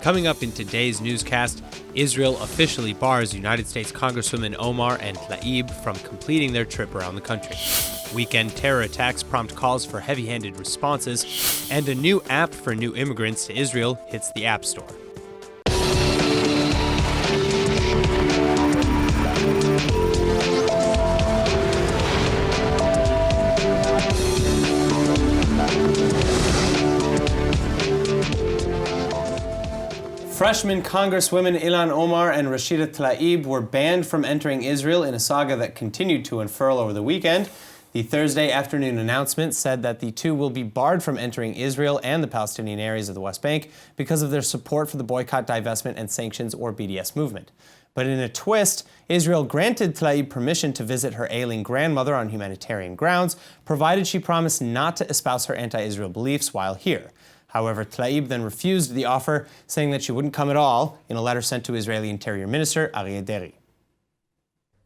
Coming up in today's newscast, Israel officially bars United States Congresswomen Omar and Tlaib from completing their trip around the country. Weekend terror attacks prompt calls for heavy-handed responses, and a new app for new immigrants to Israel hits the App Store. Freshman Congresswomen Ilhan Omar and Rashida Tlaib were banned from entering Israel in a saga that continued to unfurl over the weekend. The Thursday afternoon announcement said that the two will be barred from entering Israel and the Palestinian areas of the West Bank because of their support for the boycott, divestment, and sanctions, or BDS movement. But in a twist, Israel granted Tlaib permission to visit her ailing grandmother on humanitarian grounds, provided she promised not to espouse her anti-Israel beliefs while here. However, Tlaib then refused the offer, saying that she wouldn't come at all, in a letter sent to Israeli Interior Minister Aryeh Deri.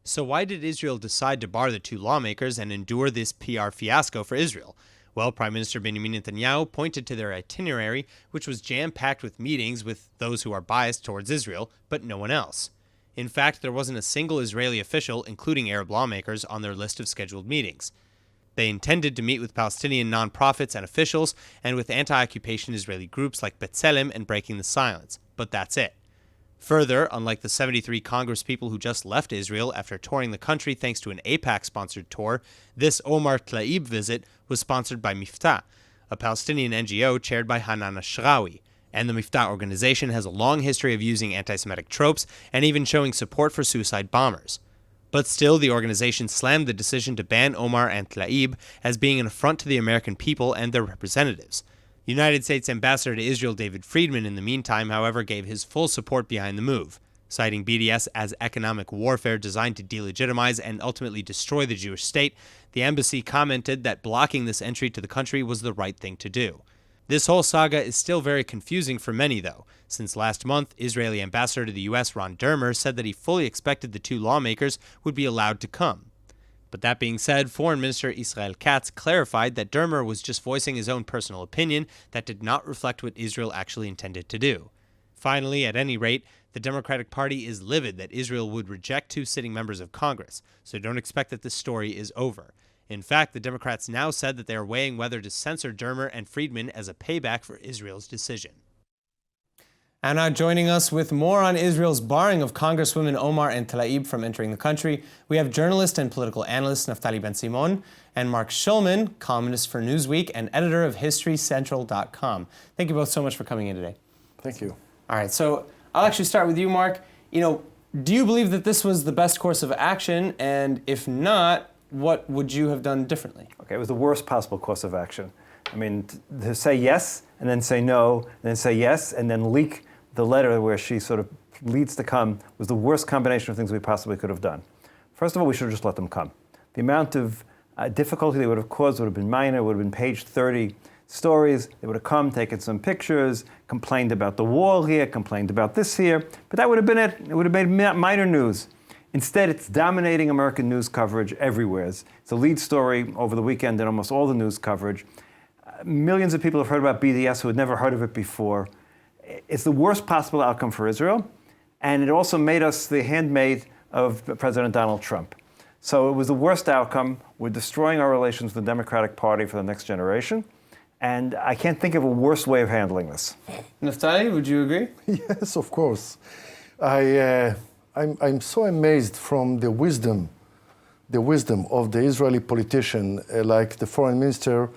So why did Israel decide to bar the two lawmakers and endure this PR fiasco for Israel? Well, Prime Minister Benjamin Netanyahu pointed to their itinerary, which was jam-packed with meetings with those who are biased towards Israel, but no one else. In fact, there wasn't a single Israeli official, including Arab lawmakers, on their list of scheduled meetings. They intended to meet with Palestinian nonprofits and officials and with anti-occupation Israeli groups like B'Tselem and Breaking the Silence, but that's it. Further, unlike the 73 Congresspeople who just left Israel after touring the country thanks to an AIPAC-sponsored tour, this Omar Tlaib visit was sponsored by Miftah, a Palestinian NGO chaired by Hanan Ashrawi, and the Miftah organization has a long history of using anti-Semitic tropes and even showing support for suicide bombers. But still, the organization slammed the decision to ban Omar and Tlaib as being an affront to the American people and their representatives. United States Ambassador to Israel David Friedman, in the meantime, however, gave his full support behind the move. Citing BDS as economic warfare designed to delegitimize and ultimately destroy the Jewish state, the embassy commented that blocking this entry to the country was the right thing to do. This whole saga is still very confusing for many, though, since last month, Israeli ambassador to the U.S. Ron Dermer said that he fully expected the two lawmakers would be allowed to come. But that being said, Foreign Minister Israel Katz clarified that Dermer was just voicing his own personal opinion that did not reflect what Israel actually intended to do. Finally, at any rate, the Democratic Party is livid that Israel would reject two sitting members of Congress, so don't expect that this story is over. In fact, the Democrats now said that they are weighing whether to censor Dermer and Friedman as a payback for Israel's decision. And now joining us with more on Israel's barring of Congresswomen Omar and Tlaib from entering the country, we have journalist and political analyst Naftali Ben-Simon and Mark Schulman, columnist for Newsweek and editor of HistoryCentral.com. Thank you both so much for coming in today. Thank you. All right, so I'll actually start with you, Mark. Do you believe that this was the best course of action? And if not, what would you have done differently? Okay, it was the worst possible course of action. I mean, to say yes, and then say no, and then say yes, and then leak the letter where she sort of leads to come was the worst combination of things we possibly could have done. First of all, we should have just let them come. The amount of difficulty they would have caused would have been minor, would have been page 30 stories. They would have come, taken some pictures, complained about the wall here, complained about this here, but that would have been it. It would have made minor news. Instead, it's dominating American news coverage everywhere. It's the lead story over the weekend in almost all the news coverage. Millions of people have heard about BDS who had never heard of it before. It's the worst possible outcome for Israel, and it also made us the handmaid of President Donald Trump. So it was the worst outcome. We're destroying our relations with the Democratic Party for the next generation, and I can't think of a worse way of handling this. Naftali, would you agree? Yes, of course. I'm so amazed from the wisdom of the Israeli politician, like the foreign minister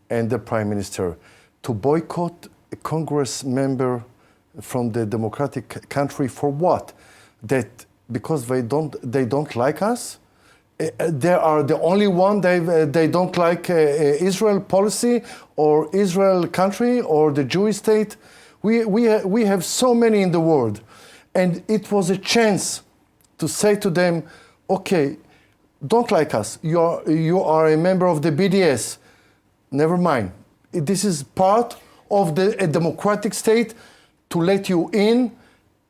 and the prime minister, to boycott a Congress member from the democratic country for what? That because they don't like us? They are the only one they don't like Israel policy or Israel country or the Jewish state. We have so many in the world. And it was a chance to say to them, okay, don't like us. You are a member of the BDS. Never mind. This is part of a democratic state to let you in.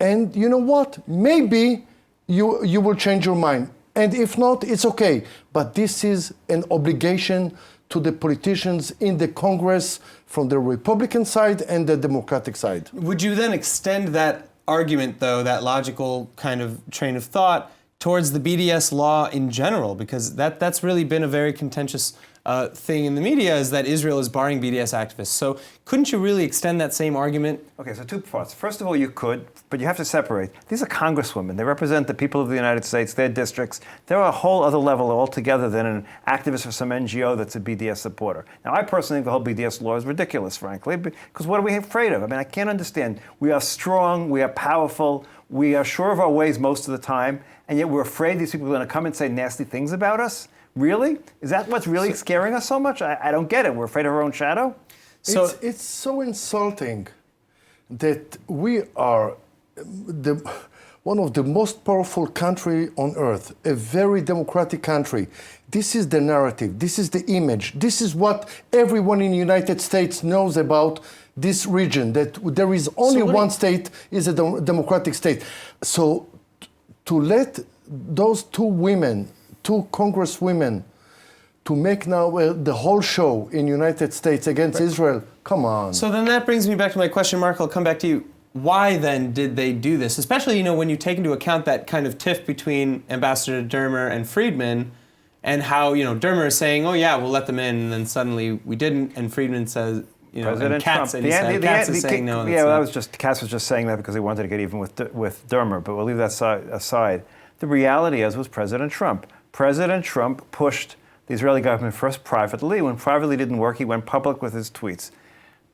And you know what? Maybe you will change your mind. And if not, it's okay. But this is an obligation to the politicians in the Congress from the Republican side and the Democratic side. Would you then extend that argument, though, that logical kind of train of thought, towards the BDS law in general? Because that's really been a very contentious thing in the media, is that Israel is barring BDS activists. So couldn't you really extend that same argument? Okay, so two parts. First of all, you could, but you have to separate. These are congresswomen. They represent the people of the United States, their districts. They're a whole other level altogether than an activist for some NGO that's a BDS supporter. Now, I personally think the whole BDS law is ridiculous, frankly, because what are we afraid of? I mean, I can't understand. We are strong, we are powerful, we are sure of our ways most of the time, and yet we're afraid these people are going to come and say nasty things about us? Really? Is that what's really scaring us so much? I don't get it. We're afraid of our own shadow? So It's so insulting that we are one of the most powerful country on earth, a very democratic country. This is the narrative. This is the image. This is what everyone in the United States knows about this region, that there is only one state is a democratic state. So to let those two congresswomen, to make now the whole show in United States against Israel, come on. So then that brings me back to my question, Mark. I'll come back to you. Why then did they do this? Especially, when you take into account that kind of tiff between Ambassador Dermer and Friedman, and how, Dermer is saying, oh yeah, we'll let them in, and then suddenly we didn't, and Friedman says, President and Katz, Trump. and Katz is saying no. Katz was just saying that because he wanted to get even with Dermer, but we'll leave that aside. The reality was President Trump. President Trump pushed the Israeli government first privately. When privately didn't work, he went public with his tweets.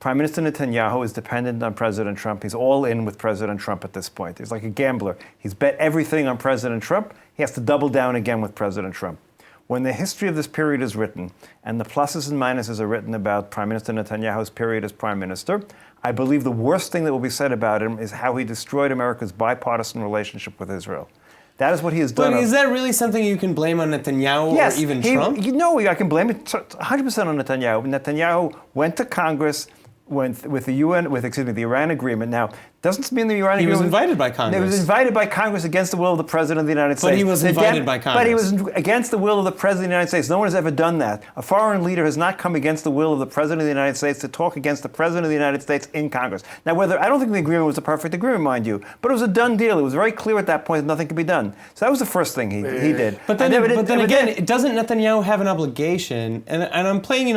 Prime Minister Netanyahu is dependent on President Trump. He's all in with President Trump at this point. He's like a gambler. He's bet everything on President Trump. He has to double down again with President Trump. When the history of this period is written, and the pluses and minuses are written about Prime Minister Netanyahu's period as Prime Minister, I believe the worst thing that will be said about him is how he destroyed America's bipartisan relationship with Israel. That is what he has done. But is that really something you can blame on Netanyahu or even Trump? I can blame it 100% on Netanyahu. Netanyahu went to Congress with the Iran agreement. Now, doesn't mean the Iran agreement... He was invited by Congress. He was invited by Congress against the will of the President of the United States. But he was invited by Congress. But he was against the will of the President of the United States. No one has ever done that. A foreign leader has not come against the will of the President of the United States to talk against the President of the United States in Congress. Now, I don't think the agreement was a perfect agreement, mind you, but it was a done deal. It was very clear at that point that nothing could be done. So that was the first thing he did. But then again, doesn't Netanyahu have an obligation? And I'm playing,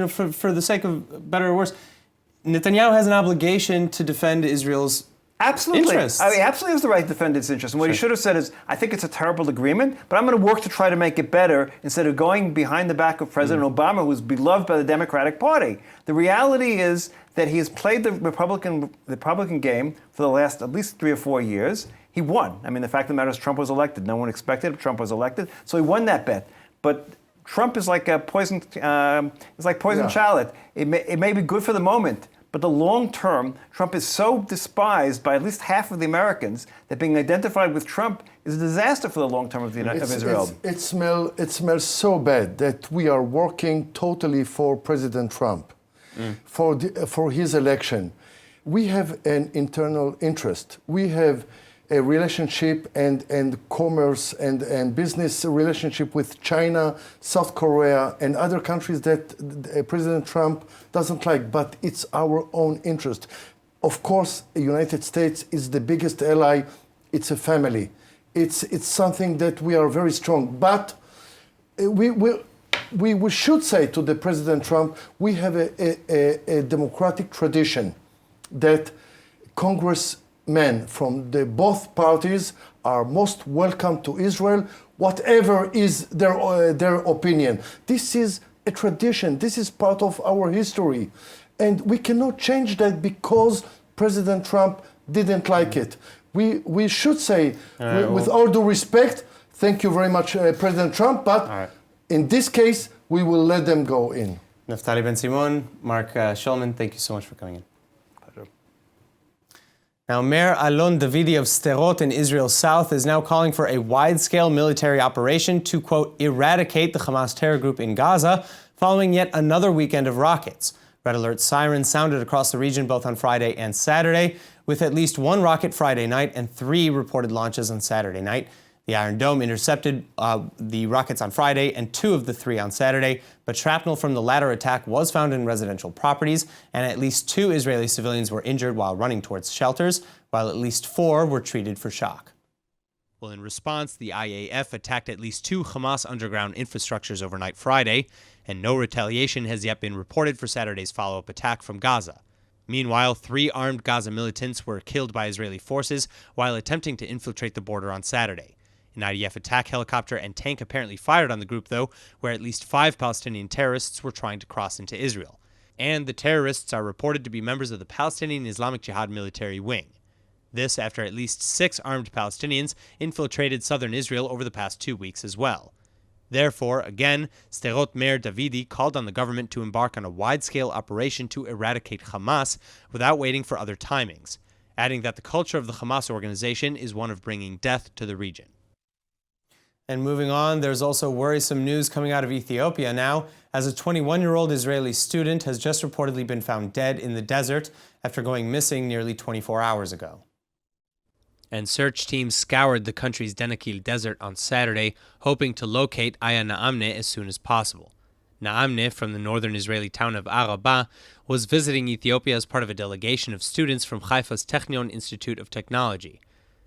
for the sake of better or worse, Netanyahu has an obligation to defend Israel's interests. I mean, absolutely has the right to defend its interests. And what he should have said is, I think it's a terrible agreement, but I'm going to work to try to make it better instead of going behind the back of President Obama, who's beloved by the Democratic Party. The reality is that he has played the Republican game for the last at least 3 or 4 years. He won. I mean, the fact of the matter is Trump was elected. No one expected it. Trump was elected. So he won that bet. But Trump is like a poisoned shallot. It may be good for the moment, but the long term, Trump is so despised by at least half of the Americans that being identified with Trump is a disaster for the long term of Israel. It smells so bad that we are working totally for President Trump, for his election. We have an internal interest. We have a relationship and commerce and business relationship with China, South Korea, and other countries that President Trump doesn't like, but it's our own interest. Of course, the United States is the biggest ally. It's a family. It's something that we are very strong. But we should say to the President Trump, we have a democratic tradition that congressmen from both parties are most welcome to Israel, whatever is their opinion. This is a tradition. This is part of our history. And we cannot change that because President Trump didn't like it. We should say, with all due respect, thank you very much, President Trump, but in this case, we will let them go in. Naftali Ben-Simon, Mark Shulman, thank you so much for coming in. Now, Mayor Alon Davidi of Sderot in Israel's south is now calling for a wide-scale military operation to, quote, eradicate the Hamas terror group in Gaza, following yet another weekend of rockets. Red alert sirens sounded across the region both on Friday and Saturday, with at least 1 rocket Friday night and 3 reported launches on Saturday night. The The Iron Dome intercepted the rockets on Friday and 2 of the 3 on Saturday, but shrapnel from the latter attack was found in residential properties, and at least 2 Israeli civilians were injured while running towards shelters, while at least 4 were treated for shock. Well, in response, the IAF attacked at least 2 Hamas underground infrastructures overnight Friday, and no retaliation has yet been reported for Saturday's follow-up attack from Gaza. Meanwhile, 3 armed Gaza militants were killed by Israeli forces while attempting to infiltrate the border on Saturday. An IDF attack helicopter and tank apparently fired on the group, though, where at least 5 Palestinian terrorists were trying to cross into Israel. And the terrorists are reported to be members of the Palestinian Islamic Jihad military wing. This after at least 6 armed Palestinians infiltrated southern Israel over the past 2 weeks as well. Therefore, again, Sderot Mayor Davidi called on the government to embark on a wide-scale operation to eradicate Hamas without waiting for other timings, adding that the culture of the Hamas organization is one of bringing death to the region. And moving on, there's also worrisome news coming out of Ethiopia now, as a 21-year-old Israeli student has just reportedly been found dead in the desert after going missing nearly 24 hours ago. And search teams scoured the country's Denakil desert on Saturday, hoping to locate Aya Naamne as soon as possible. Naamne, from the northern Israeli town of Araba, was visiting Ethiopia as part of a delegation of students from Haifa's Technion Institute of Technology.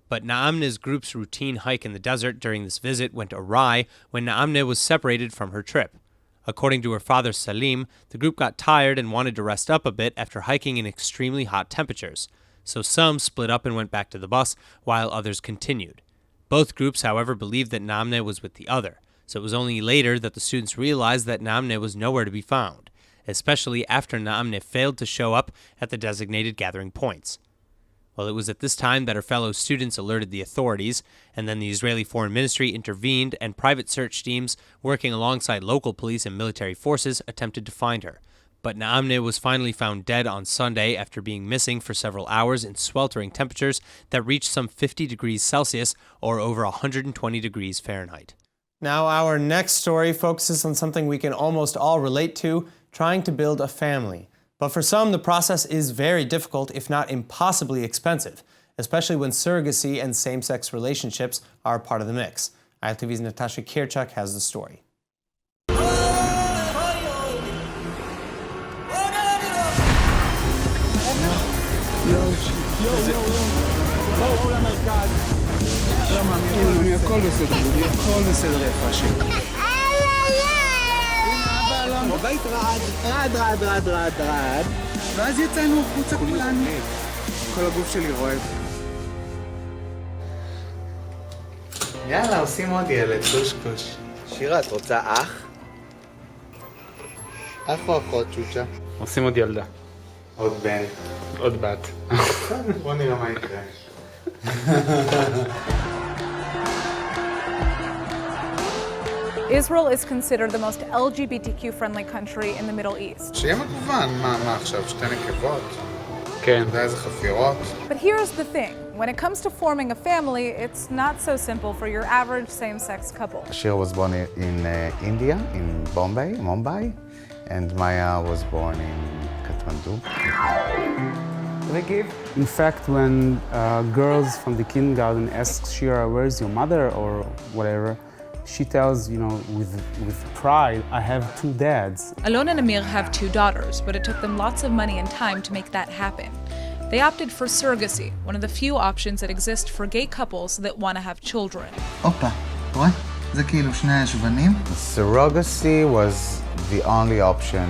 But Naamne's group's routine hike in the desert during this visit went awry when Naamne was separated from her trip. According to her father Salim, the group got tired and wanted to rest up a bit after hiking in extremely hot temperatures. So some split up and went back to the bus, while others continued. Both groups, however, believed that Naamne was with the other, so it was only later that the students realized that Naamne was nowhere to be found, especially after Naamne failed to show up at the designated gathering points. Well, it was at this time that her fellow students alerted the authorities, and then the Israeli Foreign Ministry intervened and private search teams working alongside local police and military forces attempted to find her. But Naamne was finally found dead on Sunday after being missing for several hours in sweltering temperatures that reached some 50 degrees Celsius or over 120 degrees Fahrenheit. Now, our next story focuses on something we can almost all relate to, trying to build a family. But for some, the process is very difficult, if not impossibly expensive, especially when surrogacy and same-sex relationships are part of the mix. ILTV's Natasha Kirchak has the story. בבית רעד, ואז יצאנו החוצה כולנו. כל הגוף שלי רועד. יאללה, עושים עוד ילד, קוש. שירה, את רוצה אח? אח או אחות, צ'וצ'ה? עושים עוד ילדה. עוד בן. עוד בת. בוא נראה מה יקרה. Israel is considered the most LGBTQ-friendly country in the Middle East. שיהיה מגוון, מה עכשיו, 2 נקבות? כן. אתה יודע איזה חפירות? But here's the thing. When it comes to forming a family, it's not so simple for your average same-sex couple. Shira was born in India, in Mumbai, and Maya was born in Kathmandu. In fact, when girls from the kindergarten ask Shira, where's your mother or whatever, she tells, with pride, I have 2 dads. Alon and Amir have 2 daughters, but it took them lots of money and time to make that happen. They opted for surrogacy, one of the few options that exist for gay couples that want to have children. הופה, אתה רואה? זה כאילו שני השבנים. Surrogacy was the only option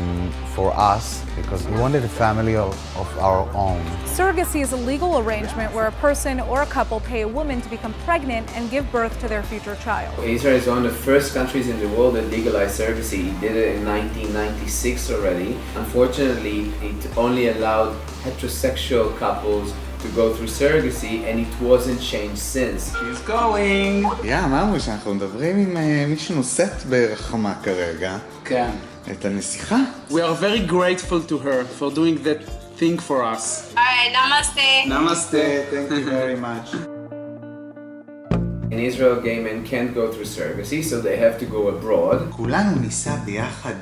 for us because we wanted a family of our own. Surrogacy is a legal arrangement where a person or a couple pay a woman to become pregnant and give birth to their future child. Israel is one of the first countries in the world that legalized surrogacy. It did it in 1996 already. Unfortunately, it only allowed heterosexual couples to go through surrogacy, and it wasn't changed since. He's going! מה אמרו שאנחנו מדברים עם מי שנושאת ברחמה כרגע? כן. את הנסיכה? We are very grateful to her for doing that thing for us. Alright, namaste. Namaste. Thank you very much. In Israel, gay men can't go through surrogacy, so they have to go abroad. כולנו ניסע ביחד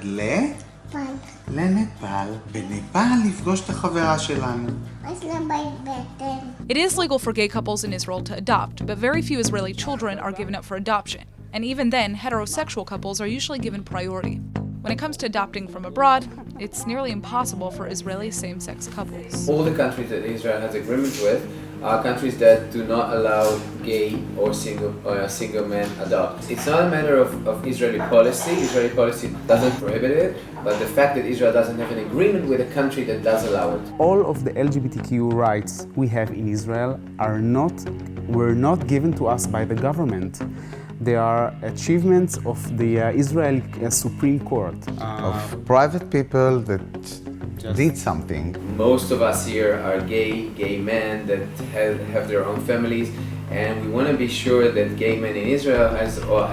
נפאל. לנפאל, בנפאל לפגוש את החברה שלנו. אז לבית בטן. It is legal for gay couples in Israel to adopt, but very few Israeli children are given up for adoption. And even then, heterosexual couples are usually given priority. When it comes to adopting from abroad, it's nearly impossible for Israeli same-sex couples. All the countries that Israel has agreements with are countries that do not allow gay or single men adopt. It's not a matter of Israeli policy. Israeli policy doesn't prohibit it, but the fact that Israel doesn't have an agreement with a country that does allow it. All of the LGBTQ rights we have in Israel were not given to us by the government. They are achievements of the Israeli Supreme Court. Of private people that did something. Most of us here are gay men that have their own families, and we want to be sure that gay men in Israel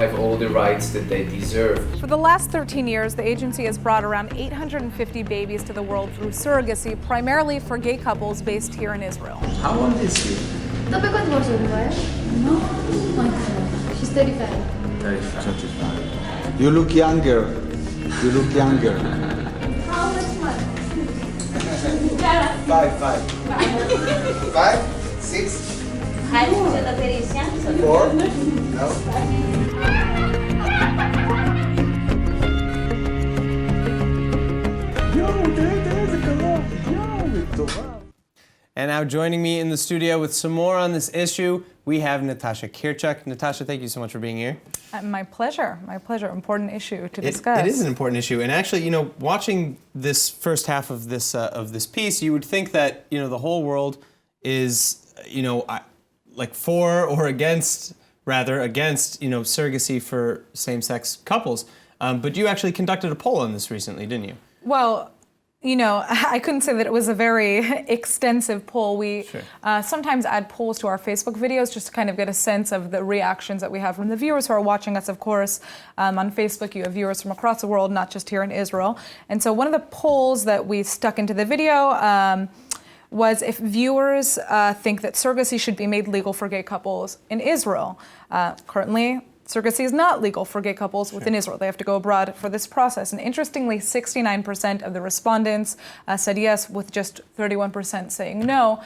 have all the rights that they deserve. For the last 13 years, the agency has brought around 850 babies to the world through surrogacy, primarily for gay couples based here in Israel. How old is he? She's 35. 35. You look younger. You look younger. How much money? 5. 5? 6? 4? No? And now joining me in the studio with some more on this issue, we have Natasha Kirchuk. Natasha, thank you so much for being here. My pleasure. My pleasure. Important issue to discuss. It is an important issue. And actually, watching this first half of this piece, you would think that, the whole world is, like for or against surrogacy for same-sex couples. But you actually conducted a poll on this recently, didn't you? Well, I couldn't say that it was a very extensive poll. We sometimes add polls to our Facebook videos just to kind of get a sense of the reactions that we have from the viewers who are watching us, of course. On Facebook, you have viewers from across the world, not just here in Israel. And so one of the polls that we stuck into the video was if viewers think that surrogacy should be made legal for gay couples in Israel. Currently, surrogacy is not legal for gay couples within Israel. They have to go abroad for this process. And interestingly, 69% of the respondents said yes, with just 31% saying no,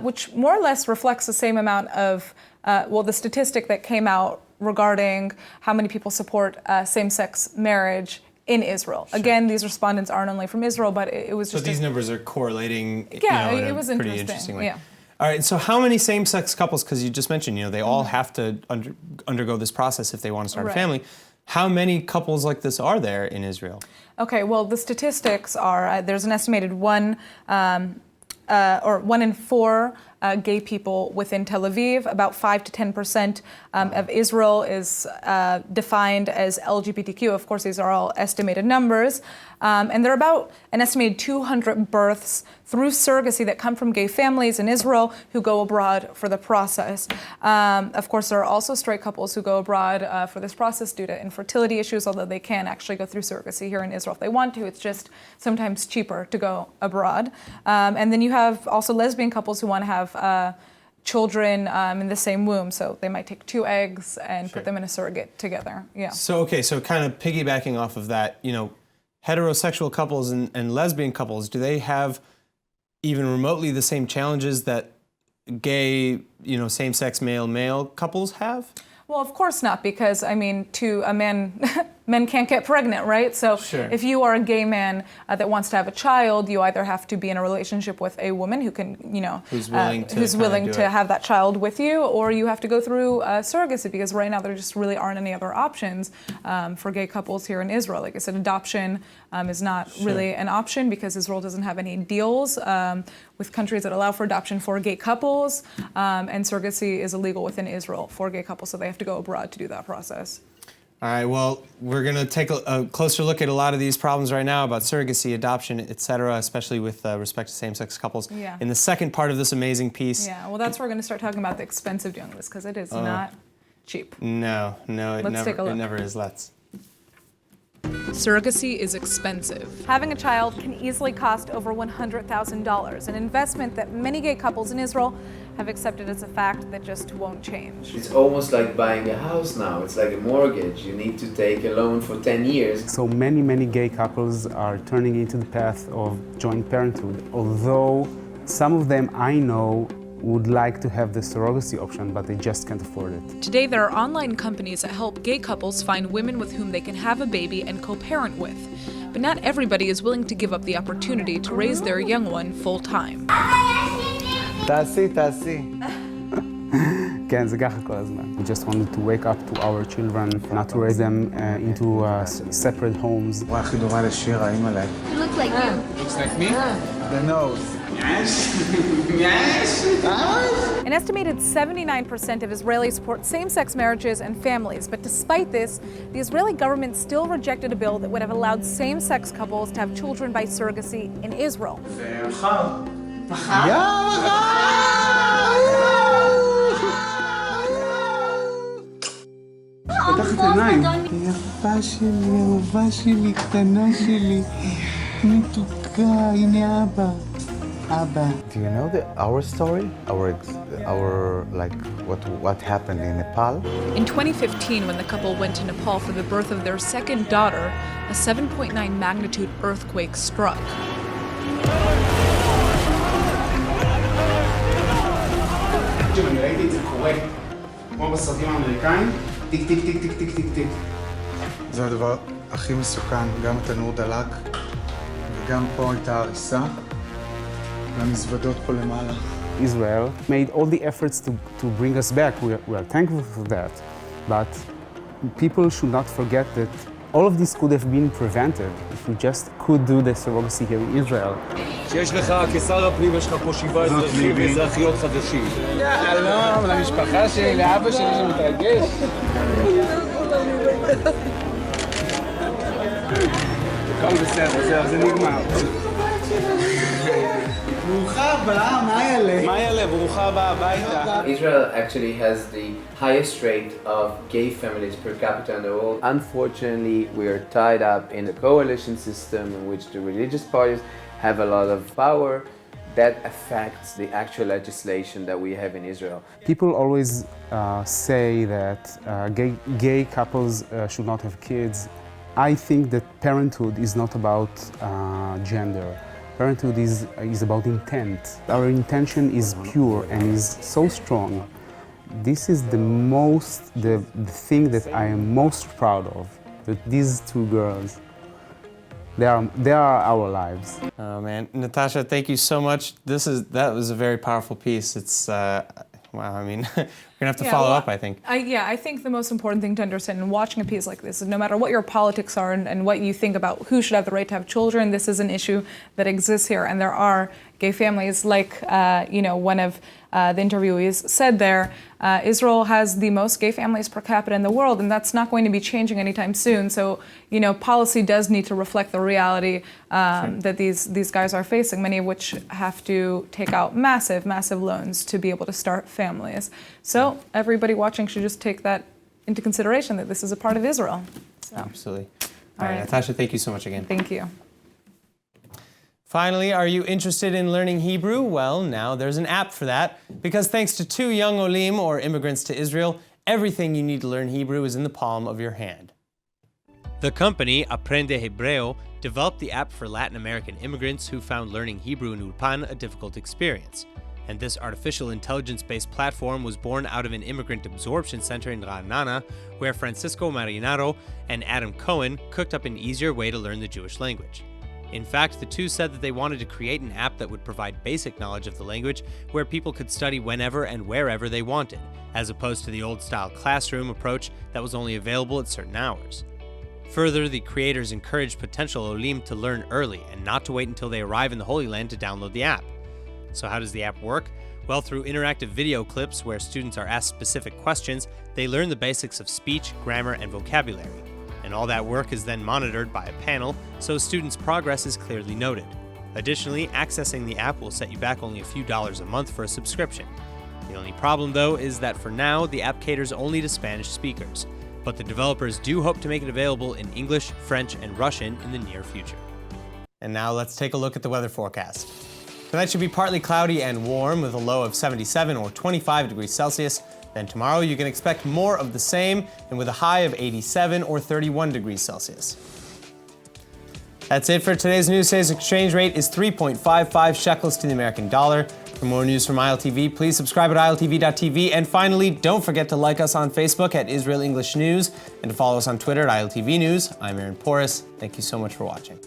which more or less reflects the same amount of, the statistic that came out regarding how many people support same-sex marriage in Israel. Sure. Again, these respondents aren't only from Israel, but it was just... So these numbers are correlating in it was pretty interesting way. Yeah. All right, so how many same-sex couples, because you just mentioned, they all have to undergo this process if they want to start a family. How many couples like this are there in Israel? Okay, well, the statistics are, there's an estimated 1 in 4 gay people within Tel Aviv. About 5 to 10% of Israel is defined as LGBTQ. Of course, these are all estimated numbers. And there are about an estimated 200 births through surrogacy that come from gay families in Israel who go abroad for the process. Of course, there are also straight couples who go abroad for this process due to infertility issues, although they can actually go through surrogacy here in Israel if they want to. It's just sometimes cheaper to go abroad. And then you have also lesbian couples who want to have children in the same womb, so they might take 2 eggs and put them in a surrogate together. Yeah. So kind of piggybacking off of that, heterosexual couples and lesbian couples, do they have even remotely the same challenges that gay, same-sex male-male couples have? Well, of course not, because, to a man, men can't get pregnant, right? So if you are a gay man that wants to have a child, you either have to be in a relationship with a woman who can, who's willing to have that child with you, or you have to go through surrogacy, because right now there just really aren't any other options for gay couples here in Israel. Like I said, adoption is not really an option because Israel doesn't have any deals with countries that allow for adoption for gay couples, and surrogacy is illegal within Israel for gay couples, so they have to go abroad to do that process. All right, well, we're going to take a closer look at a lot of these problems right now about surrogacy, adoption, et cetera, especially with respect to same-sex couples. Yeah. In the second part of this amazing piece... Yeah, well, that's where we're going to start talking about the expense of doing this, because it is not cheap. No, it never is. Let's. Surrogacy is expensive. Having a child can easily cost over $100,000, an investment that many gay couples in Israel have accepted as a fact that just won't change. It's almost like buying a house now. It's like a mortgage. You need to take a loan for 10 years. So many gay couples are turning into the path of joint parenthood, although some of them I know would like to have the surrogacy option, but they just can't afford it. Today, there are online companies that help gay couples find women with whom they can have a baby and co-parent with. But not everybody is willing to give up the opportunity to raise their young one full-time. תעשי. כן, זה ככה כל הזמן. We just wanted to wake up to our children, not to raise them into separate homes. וואי, הכי דומה לשירה, אימא'לה. You look like you. Looks like me? The nose. An estimated 79% of Israelis support same-sex marriages and families, but despite this, the Israeli government still rejected a bill that would have allowed same-sex couples to have children by surrogacy in Israel. יפה שלי, אהובה שלי, קטנה שלי, מתוקה, הנה אבא. Do you know our story? Our like what happened in Nepal? In 2015, when the couple went to Nepal for the birth of their second daughter, a 7.9 magnitude earthquake struck. אני ראיתי את זה קורה, כמו בסרטים האמריקאים, טיק טיק טיק טיק טיק טיק טיק. זה הדבר הכי מסוכן, גם התנור דלק, וגם פה הייתה הריסה, והמזוודות פה למעלה. Israel made all the efforts to bring us back. We are thankful for that. But people should not forget that all of this could have been prevented if we just could do the surrogacy here in Israel. שיש לך, כשר הפנים, יש לך פה 7 אזרחים ואזרחיות חדשים. שלום למשפחה שלי, לאבא שלי שמתרגש. הכל בסדר, זה נגמר. ברוכה הבאה, מה יעלה? מה יעלה? ברוכה הבאה הביתה. Israel actually has the highest rate of gay families per capita in the world. Unfortunately, we are tied up in a coalition system in which the religious parties have a lot of power that affects the actual legislation that we have in Israel. People always say that gay couples should not have kids. I think that parenthood is not about gender. Parenthood is about intent. Our intention is pure and is so strong. This is the thing that I am most proud of, that these two girls, they are our lives. Oh man, Natasha, thank you so much. That was a very powerful piece. It's wow. I mean, we're gonna have to follow up, I think. I think the most important thing to understand in watching a piece like this is no matter what your politics are and what you think about who should have the right to have children, this is an issue that exists here, and there are gay families like one of the interviewees said there. Israel has the most gay families per capita in the world, and that's not going to be changing anytime soon. So, policy does need to reflect the reality that these guys are facing, many of which have to take out massive loans to be able to start families. So everybody watching should just take that into consideration, that this is a part of Israel. So. Absolutely. All right, Natasha, thank you so much again. Thank you. Finally, are you interested in learning Hebrew? Well, now there's an app for that, because thanks to 2 young olim, or immigrants to Israel, everything you need to learn Hebrew is in the palm of your hand. The company, Aprende Hebreo, developed the app for Latin American immigrants who found learning Hebrew in Ulpan a difficult experience. And this artificial intelligence-based platform was born out of an immigrant absorption center in Ra'anana, where Francisco Marinaro and Adam Cohen cooked up an easier way to learn the Jewish language. In fact, the two said that they wanted to create an app that would provide basic knowledge of the language where people could study whenever and wherever they wanted, as opposed to the old-style classroom approach that was only available at certain hours. Further, the creators encouraged potential olim to learn early and not to wait until they arrive in the Holy Land to download the app. So how does the app work? Well, through interactive video clips where students are asked specific questions, they learn the basics of speech, grammar, and vocabulary. And all that work is then monitored by a panel, so students' progress is clearly noted. Additionally, accessing the app will set you back only a few dollars a month for a subscription. The only problem, though, is that for now, the app caters only to Spanish speakers. but the developers do hope to make it available in English, French, and Russian in the near future. And now let's take a look at the weather forecast. Tonight should be partly cloudy and warm with a low of 77 or 25 degrees Celsius. Then tomorrow you can expect more of the same and with a high of 87 or 31 degrees Celsius. That's it for today's news. Today's exchange rate is 3.55 shekels to the American dollar. For more news from ILTV, please subscribe at iltv.tv. And finally, don't forget to like us on Facebook at Israel English News and to follow us on Twitter at ILTV News. I'm Aaron Porras. Thank you so much for watching.